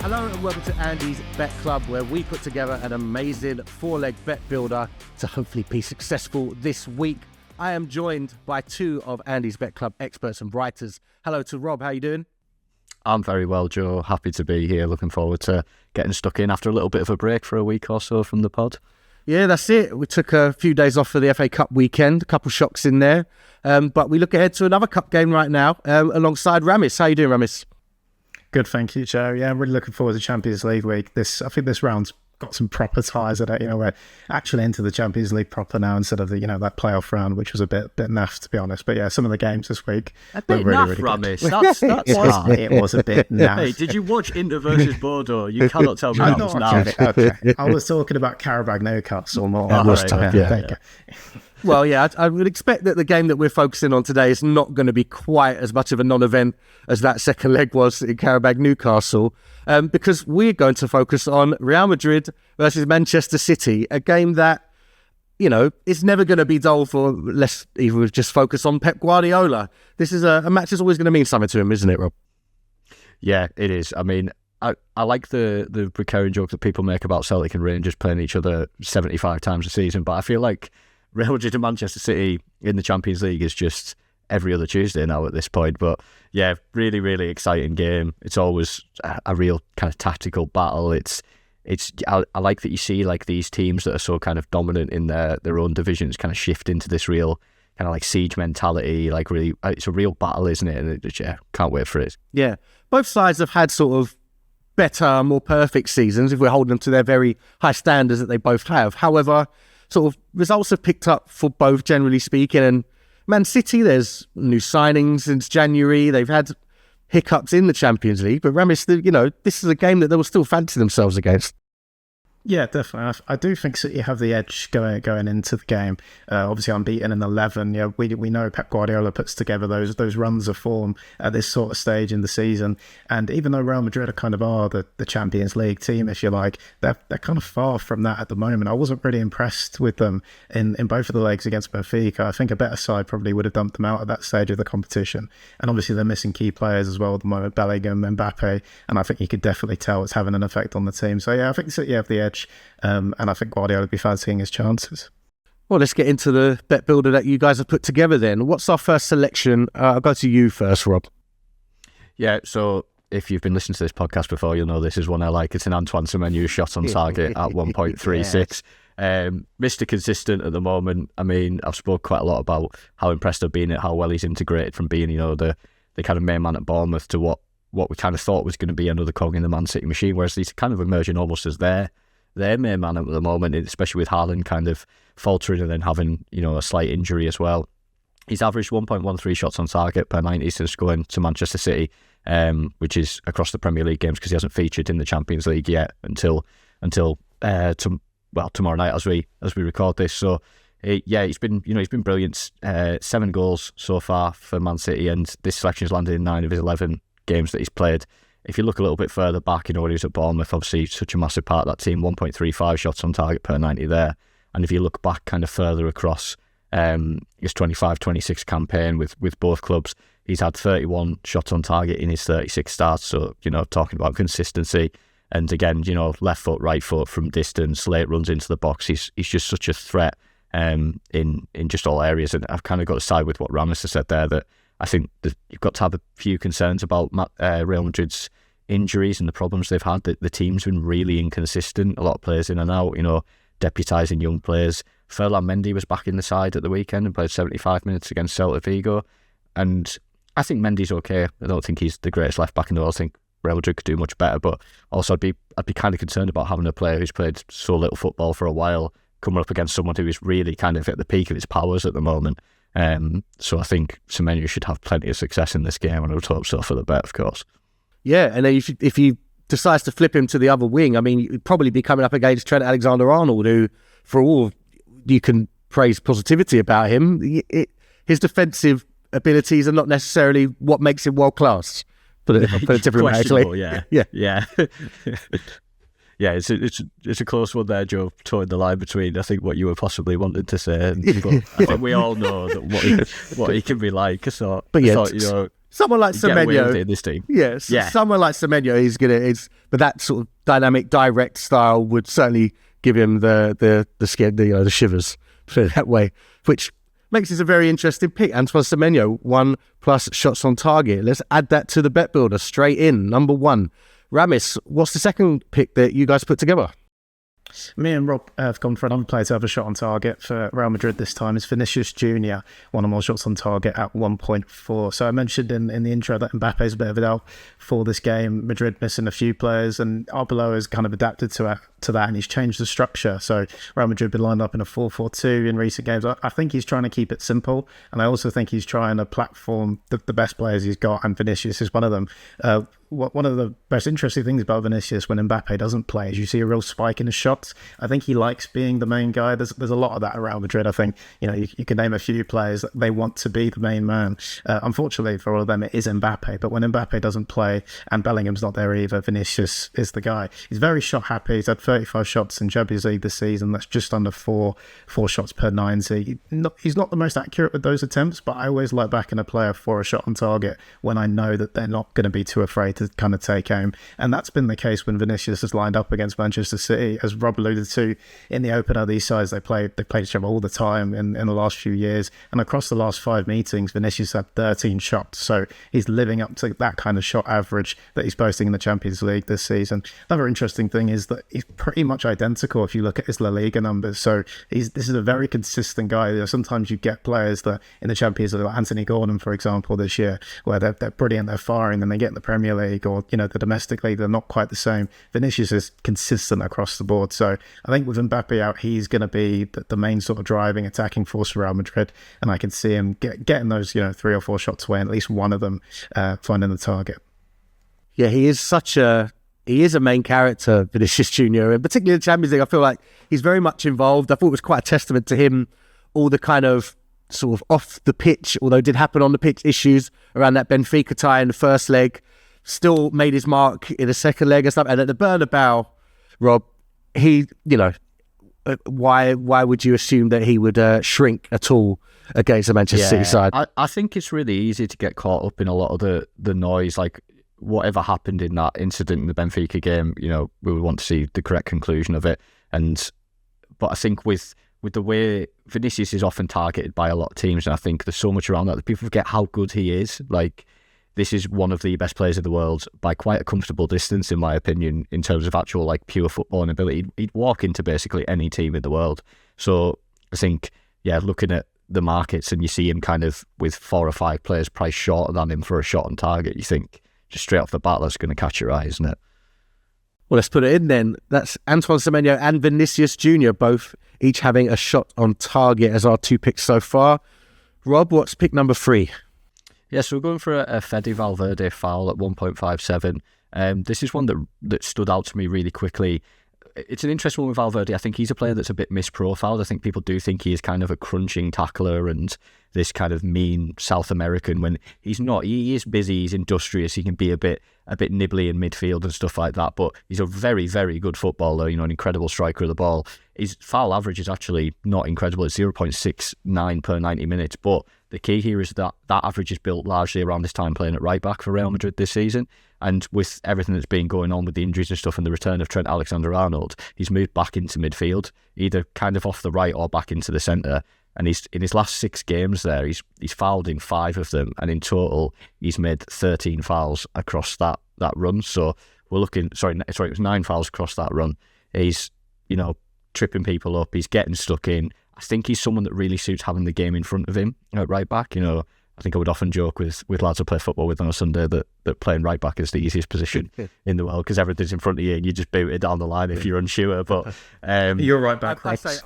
Hello and welcome to Andy's Bet Club, where we put together an amazing four-leg bet builder to hopefully be successful this week. I am joined by two of Andy's Bet Club experts and writers. Hello to Rob, how you doing? I'm very well, Joe. Happy to be here. Looking forward to getting stuck in after a little bit of a break for a week or so from the pod. Yeah, that's it. We took a few days off for the FA Cup weekend, a couple shocks in there. But we look ahead to another cup game right now alongside Ramis. How you doing, Ramis? Good, thank you, Joe. Yeah, I'm really looking forward to Champions League week. I think this round's got some proper ties at it. We're actually into the Champions League proper now instead of that playoff round, which was a bit naff, to be honest. But yeah, some of the games this week a bit were naff, really Ramis. Good. It was a bit naff. Hey, did you watch Inter versus Bordeaux? You cannot tell me that was naff. Okay. I was talking about Carabao Newcastle more. That was tough, yeah. Well, yeah, I would expect that the game that we're focusing on today is not going to be quite as much of a non-event as that second leg was in Carabao Newcastle, because we're going to focus on Real Madrid versus Manchester City, a game that, is never going to be dull for, let's even just focus on Pep Guardiola. This is a match that's always going to mean something to him, isn't it, Rob? Yeah, it is. I mean, I like the recurring joke that people make about Celtic and Rangers playing each other 75 times a season, but I feel like Real Madrid and Manchester City in the Champions League is just every other Tuesday now at this point. But yeah, really, really exciting game. It's always a real kind of tactical battle. I like that you see like these teams that are so kind of dominant in their own divisions kind of shift into this real kind of like siege mentality. Like really, it's a real battle, isn't it? And can't wait for it. Yeah, both sides have had sort of better, more perfect seasons if we're holding them to their very high standards that they both have. However, sort of results have picked up for both, generally speaking. And Man City, there's new signings since January. They've had hiccups in the Champions League, but Ramis, this is a game that they will still fancy themselves against. Yeah, definitely. I do think City have the edge going into the game. Obviously, unbeaten in 11. Yeah, we know Pep Guardiola puts together those runs of form at this sort of stage in the season. And even though Real Madrid are the Champions League team, if you like, they're kind of far from that at the moment. I wasn't really impressed with them in both of the legs against Benfica. I think a better side probably would have dumped them out at that stage of the competition. And obviously, they're missing key players as well at the moment, Bellingham, Mbappé, and I think you could definitely tell it's having an effect on the team. So yeah, I think City have the edge. And I think Guardiola would be fancying his chances. Well, let's get into the bet builder that you guys have put together then. What's our first selection? I'll go to you first, Rob. Yeah, so if you've been listening to this podcast before, you'll know this is one I like. It's an Antoine Semenyo shot on target at 1.36. Yes. Mr. Consistent at the moment. I mean, I've spoke quite a lot about how impressed I've been at how well he's integrated from being, the kind of main man at Bournemouth to what we kind of thought was going to be another cog in the Man City machine, whereas he's kind of emerging almost as their main man at the moment, especially with Haaland kind of faltering and then having, a slight injury as well. He's averaged 1.13 shots on target per 90 since going to Manchester City, which is across the Premier League games because he hasn't featured in the Champions League yet until tomorrow night as we record this. So he's been brilliant. 7 goals so far for Man City, and this selection's landed in 9 of his 11 games that he's played. If you look a little bit further back, when he was at Bournemouth, obviously such a massive part of that team, 1.35 shots on target per 90 there. And if you look back kind of further across his 25-26 campaign with both clubs, he's had 31 shots on target in his 36 starts. So, talking about consistency. And again, left foot, right foot from distance, late runs into the box. He's just such a threat in just all areas. And I've kind of got to side with what Ramis has said there, that I think that you've got to have a few concerns about Real Madrid's injuries and the problems they've had. The team's been really inconsistent. A lot of players in and out, deputising young players. Ferland Mendy was back in the side at the weekend and played 75 minutes against Celta Vigo. And I think Mendy's okay. I don't think he's the greatest left back in the world. I think Real Madrid could do much better. But also I'd be kind of concerned about having a player who's played so little football for a while coming up against someone who is really kind of at the peak of his powers at the moment. So I think Semenyo should have plenty of success in this game, and I would hope so for the bet, of course. Yeah, and then if he decides to flip him to the other wing, I mean, he'd probably be coming up against Trent Alexander-Arnold, who, for all you can praise positivity about him, his defensive abilities are not necessarily what makes him world class. Put it different way, actually. Yeah. Yeah, it's a close one there, Joe, towing the line between, I think, what you were possibly wanting to say, but I think we all know that what he can be like. So, but yeah, I thought, someone like Get away with it Semenyo, in this team. yes, Yeah. someone like Semenyo, but that sort of dynamic, direct style would certainly give him the skin, the shivers, put it that way, which makes this a very interesting pick. Antoine Semenyo, 1+ shots on target. Let's add that to the bet builder straight in, number 1. Ramis, what's the second pick that you guys put together? Me and Rob have gone for another player to have a shot on target for Real Madrid this time. Is Vinicius Junior, one or more shots on target at 1.4. So I mentioned in the intro that Mbappe's a bit of a doubt for this game. Madrid missing a few players, and Arbeloa has kind of adapted to that, and he's changed the structure. So Real Madrid been lined up in a 4-4-2 in recent games. I think he's trying to keep it simple, and I also think he's trying to platform the best players he's got, and Vinicius is one of them. One of the most interesting things about Vinicius when Mbappe doesn't play is you see a real spike in his shots. I think he likes being the main guy. There's a lot of that around Madrid. I think you can name a few players that they want to be the main man. Unfortunately for all of them, it is Mbappe. But when Mbappe doesn't play and Bellingham's not there either, Vinicius is the guy. He's very shot happy. He's had 35 shots in Champions League this season. That's just under four shots per 90. He's not the most accurate with those attempts, but I always like backing a player for a shot on target when I know that they're not going to be too afraid to kind of take aim. And that's been the case when Vinicius has lined up against Manchester City. As Rob alluded to in the opener, these sides they played each other all the time in the last few years, and across the last 5 meetings Vinicius had 13 shots, so he's living up to that kind of shot average that he's posting in the Champions League this season. Another interesting thing is that he's pretty much identical if you look at his La Liga numbers, so this is a very consistent guy. Sometimes you get players that in the Champions League, like Anthony Gordon for example this year, where they're brilliant, they're firing, then they get in the Premier League or the domestic league, they're not quite the same. Vinicius is consistent across the board, so I think with Mbappe out, he's going to be the main sort of driving attacking force for Real Madrid, and I can see him getting those 3 or 4 shots away, and at least one of them finding the target. Yeah, he is a main character, Vinicius Junior, and particularly in the Champions League. I feel like he's very much involved. I thought it was quite a testament to him, all the kind of sort of off the pitch, although it did happen on the pitch, issues around that Benfica tie in the first leg, still made his mark in the second leg and stuff. And at the Bernabéu, Rob, he, why would you assume that he would shrink at all against the Manchester City side? I think it's really easy to get caught up in a lot of the noise, like whatever happened in that incident in the Benfica game, we would want to see the correct conclusion of it. But I think with the way Vinicius is often targeted by a lot of teams, and I think there's so much around that people forget how good he is. Like, this is one of the best players in the world by quite a comfortable distance, in my opinion, in terms of actual like pure footballing ability. He'd walk into basically any team in the world. So I think, looking at the markets and you see him kind of with 4 or 5 players priced shorter than him for a shot on target, you think just straight off the bat that's going to catch your eye, isn't it? Well, let's put it in then. That's Antoine Semenyo and Vinicius Junior, both each having a shot on target as our 2 picks so far. Rob, what's pick number 3? Yeah, so we're going for a Fede Valverde foul at 1.57. This is one that stood out to me really quickly. It's an interesting one with Valverde. I think he's a player that's a bit misprofiled. I think people do think he is kind of a crunching tackler and this kind of mean South American, when he's not. He is busy, he's industrious, he can be a bit nibbly in midfield and stuff like that, but he's a very, very good footballer, an incredible striker of the ball. His foul average is actually not incredible. It's 0.69 per 90 minutes, but the key here is that average is built largely around his time playing at right back for Real Madrid this season. And with everything that's been going on with the injuries and stuff and the return of Trent Alexander-Arnold, he's moved back into midfield, either kind of off the right or back into the centre. And he's in his last 6 games there, he's fouled in 5 of them. And in total, he's made 13 fouls across that run. So we're looking, it was 9 fouls across that run. He's, tripping people up. He's getting stuck in. I think he's someone that really suits having the game in front of him at right back. I think I would often joke with lads I play football with on a Sunday that playing right back is the easiest position in the world because everything's in front of you and you just boot it down the line if you're unsure. But you're right back. No. Centre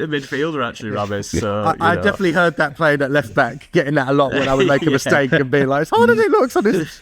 midfielder actually, Ramis. So I definitely heard that playing at left back, getting that a lot when I would make a mistake and be like, "How does it look on this?"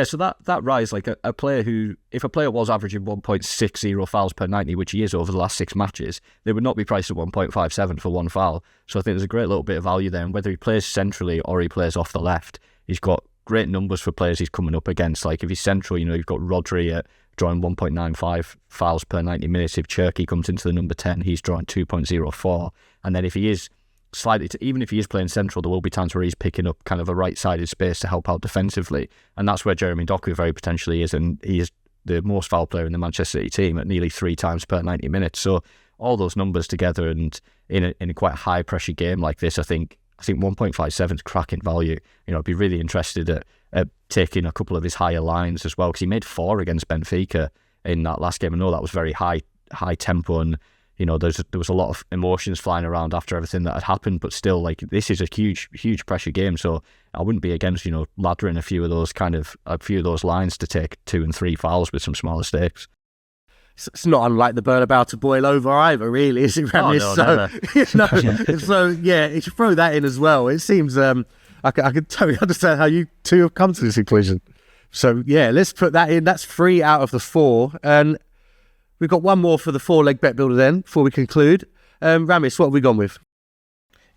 So that rise, like a player who, if a player was averaging 1.60 fouls per 90, which he is over the last 6 matches, they would not be priced at 1.57 for 1 foul. So I think there's a great little bit of value there. And whether he plays centrally or he plays off the left, he's got great numbers for players he's coming up against. Like if he's central, you've got Rodri at drawing 1.95 fouls per 90 minutes. If Cherky comes into the number 10, he's drawing 2.04. And then if he is slightly, even if he is playing central, there will be times where he's picking up kind of a right-sided space to help out defensively. And that's where Jeremy Doku very potentially is. And he is the most foul player in the Manchester City team at nearly 3 times per 90 minutes. So all those numbers together, and in a quite high-pressure game like this, I think 1.57 is cracking value. I'd be really interested at taking a couple of his higher lines as well, because he made 4 against Benfica in that last game. I know that was very high tempo, and there was a lot of emotions flying around after everything that had happened, but still, like, this is a huge pressure game. So I wouldn't be against laddering a few of those lines to take 2 and 3 fouls with some smaller stakes. It's not unlike the Bernabéu to boil over either, really, is it, Ramis? So you should throw that in as well. It seems I can totally understand how you two have come to this conclusion. So yeah, let's put that in. That's 3 out of the 4, and we've got one more for the 4-leg bet builder then before we conclude. Ramis, what have we gone with?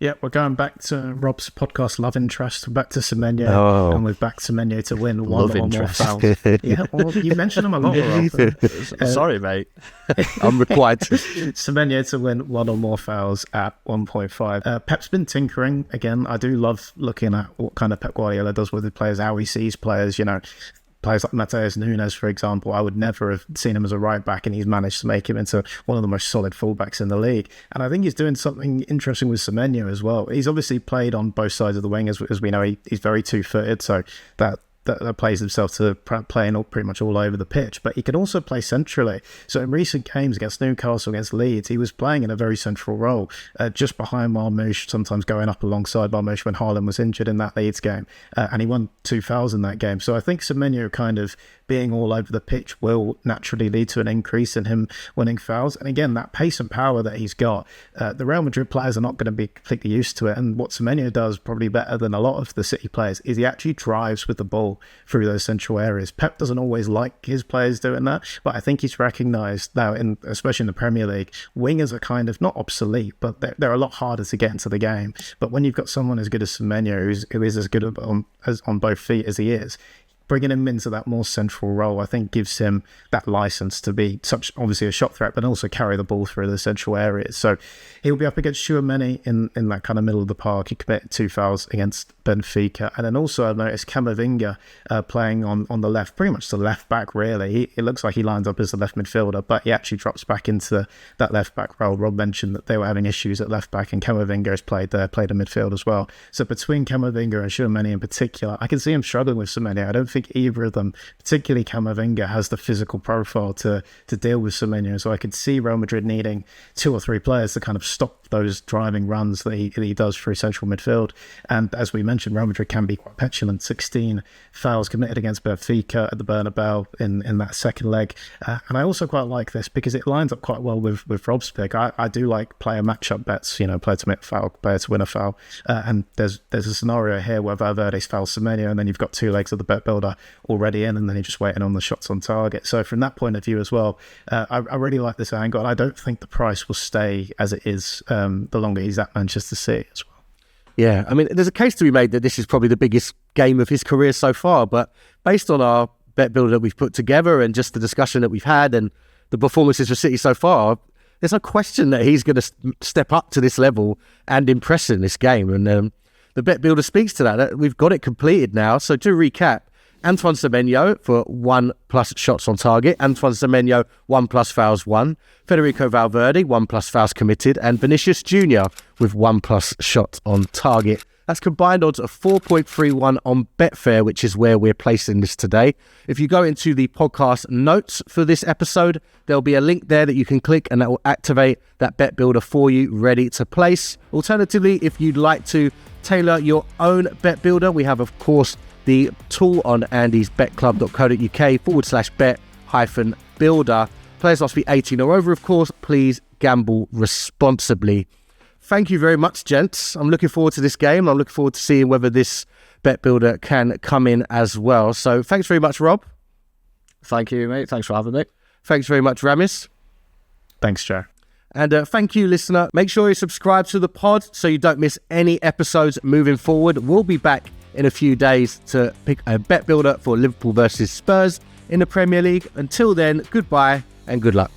Yeah, we're going back to Rob's podcast, Love Interest. We're back to Semenyo, and we're back Semenyo to win 1 or more fouls. Yeah, well, you mentioned him a lot, Rob. Sorry, mate. I'm required to. Semenyo to win 1 or more fouls at 1.5. Pep's been tinkering. Again, I do love looking at what kind of Pep Guardiola does with his players, how he sees players, Players like Matheus Nunes, for example, I would never have seen him as a right back, and he's managed to make him into one of the most solid fullbacks in the league. And I think he's doing something interesting with Semenyo as well. He's obviously played on both sides of the wing, as we know. He's very two-footed, so that plays himself to playing pretty much all over the pitch, but he can also play centrally. So in recent games against Newcastle, against Leeds, he was playing in a very central role, just behind Marmoush, sometimes going up alongside Marmoush when Haaland was injured in that Leeds game, and he won 2 fouls in that game. So I think Semenyo kind of being all over the pitch will naturally lead to an increase in him winning fouls. And again, that pace and power that he's got, the Real Madrid players are not going to be completely used to it. And what Semenyo does probably better than a lot of the City players is he actually drives with the ball through those central areas. Pep doesn't always like his players doing that, but I think he's recognised now, especially in the Premier League, wingers are kind of not obsolete, but they're a lot harder to get into the game. But when you've got someone as good as Semenyo, who is as good on both feet as he is, bringing him into that more central role, I think, gives him that license to be obviously a shot threat, but also carry the ball through the central areas. So he'll be up against Tchouaméni in that kind of middle of the park. He committed 2 fouls against Benfica. And then also I've noticed Camavinga playing on the left, pretty much the left back, really. It looks like he lines up as the left midfielder, but he actually drops back into that left back role. Rob mentioned that they were having issues at left back, and Camavinga has played a midfield as well. So between Camavinga and Tchouaméni in particular, I can see him struggling with Semenyo. I don't think either of them, particularly Camavinga, has the physical profile to deal with Semenyo. So I could see Real Madrid needing 2 or 3 players to kind of stop those driving runs that he does through central midfield. And as we mentioned, Real Madrid can be quite petulant. 16 fouls committed against Benfica at the Bernabéu in that second leg. And I also quite like this because it lines up quite well with Rob's pick. I do like player matchup bets, player to commit a foul, player to win a foul. And there's a scenario here where Valverde's fouled Semenyo, and then you've got 2 legs of the bet builder already in, and then you're just waiting on the shots on target. So from that point of view as well, I really like this angle, and I don't think the price will stay as it is the longer he's at Manchester City as well. Yeah, I mean, there's a case to be made that this is probably the biggest game of his career so far, but based on our bet builder that we've put together and just the discussion that we've had and the performances for City so far, there's no question that he's going to step up to this level and impress in this game. And the bet builder speaks to that. We've got it completed now. So to recap, Antoine Semenyo for 1+ shots on target. Antoine Semenyo, 1+ fouls won. Federico Valverde, 1+ fouls committed. And Vinicius Jr. with 1+ shot on target. That's combined odds of 4.31 on Betfair, which is where we're placing this today. If you go into the podcast notes for this episode, there'll be a link there that you can click, and that will activate that bet builder for you, ready to place. Alternatively, if you'd like to tailor your own bet builder, we have, of course, the tool on andysbetclub.co.uk/bet-builder. Players must be 18 or over, of course. Please gamble responsibly. Thank you very much, gents. I'm looking forward to this game. I'm looking forward to seeing whether this bet builder can come in as well. So thanks very much, Rob. Thank you, mate. Thanks for having me. Thanks very much, Ramis. Thanks, Joe. And thank you, listener. Make sure you subscribe to the pod so you don't miss any episodes moving forward. We'll be back in a few days to pick a bet builder for Liverpool versus Spurs in the Premier League. Until then, goodbye and good luck.